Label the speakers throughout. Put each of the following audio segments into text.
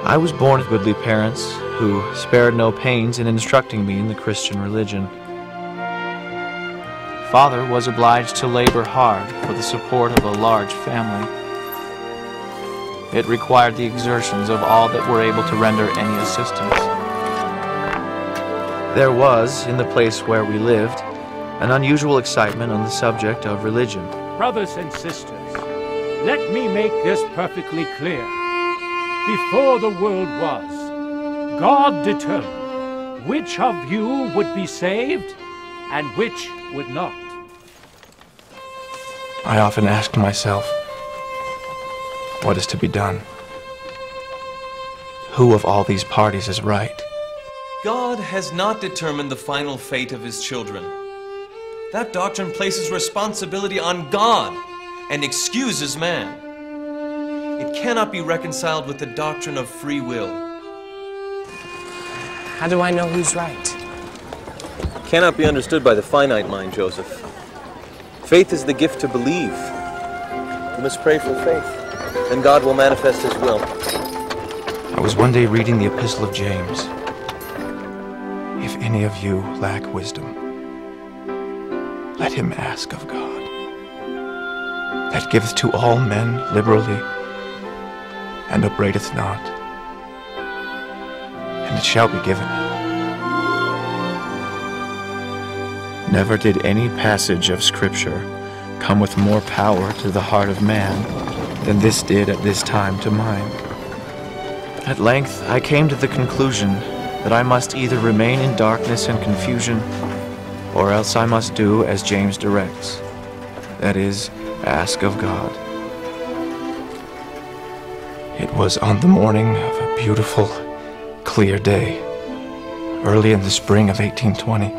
Speaker 1: I was born of goodly parents who spared no pains in instructing me in the Christian religion. Father was obliged to labor hard for the support of a large family. It required the exertions of all that were able to render any assistance. There was, in the place where we lived, an unusual excitement on the subject of religion.
Speaker 2: Brothers and sisters, let me make this perfectly clear. Before the world was, God determined which of you would be saved and which would not.
Speaker 1: I often asked myself, what is to be done? Who of all these parties is right?
Speaker 3: God has not determined the final fate of his children. That doctrine places responsibility on God and excuses man. It cannot be reconciled with the doctrine of free will.
Speaker 4: How do I know who's right?
Speaker 3: Cannot be understood by the finite mind, Joseph. Faith is the gift to believe. You must pray for faith, and God will manifest his will.
Speaker 1: I was one day reading the Epistle of James. If any of you lack wisdom, let him ask of God, that giveth to all men liberally, and upbraideth not, and it shall be given. Never did any passage of Scripture come with more power to the heart of man than this did at this time to mine. At length I came to the conclusion that I must either remain in darkness and confusion, or else I must do as James directs, that is, ask of God. It was on the morning of a beautiful, clear day, early in the spring of 1820,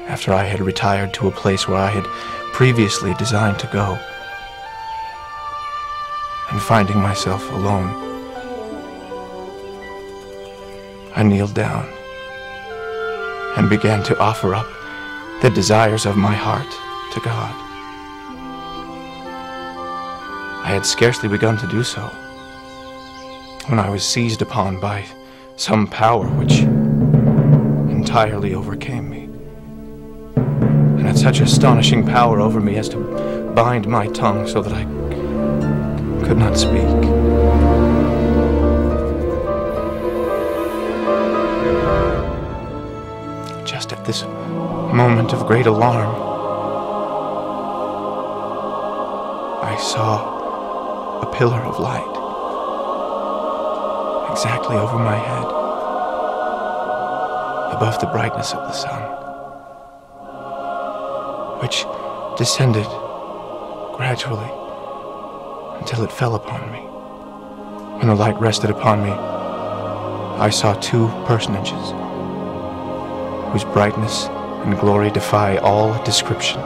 Speaker 1: after I had retired to a place where I had previously designed to go, and finding myself alone, I kneeled down and began to offer up the desires of my heart to God. I had scarcely begun to do so when I was seized upon by some power which entirely overcame me, and had such astonishing power over me as to bind my tongue so that I could not speak. Just at this moment of great alarm, I saw a pillar of light exactly over my head, above the brightness of the sun, which descended gradually until it fell upon me. When the light rested upon me, I saw two personages whose brightness and glory defy all description,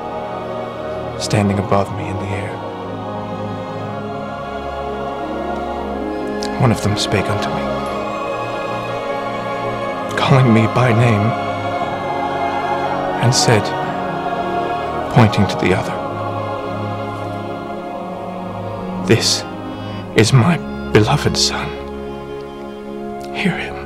Speaker 1: standing above me in the air. One of them spake unto me, calling me by name, and said, pointing to the other, "This is my beloved Son. Hear him."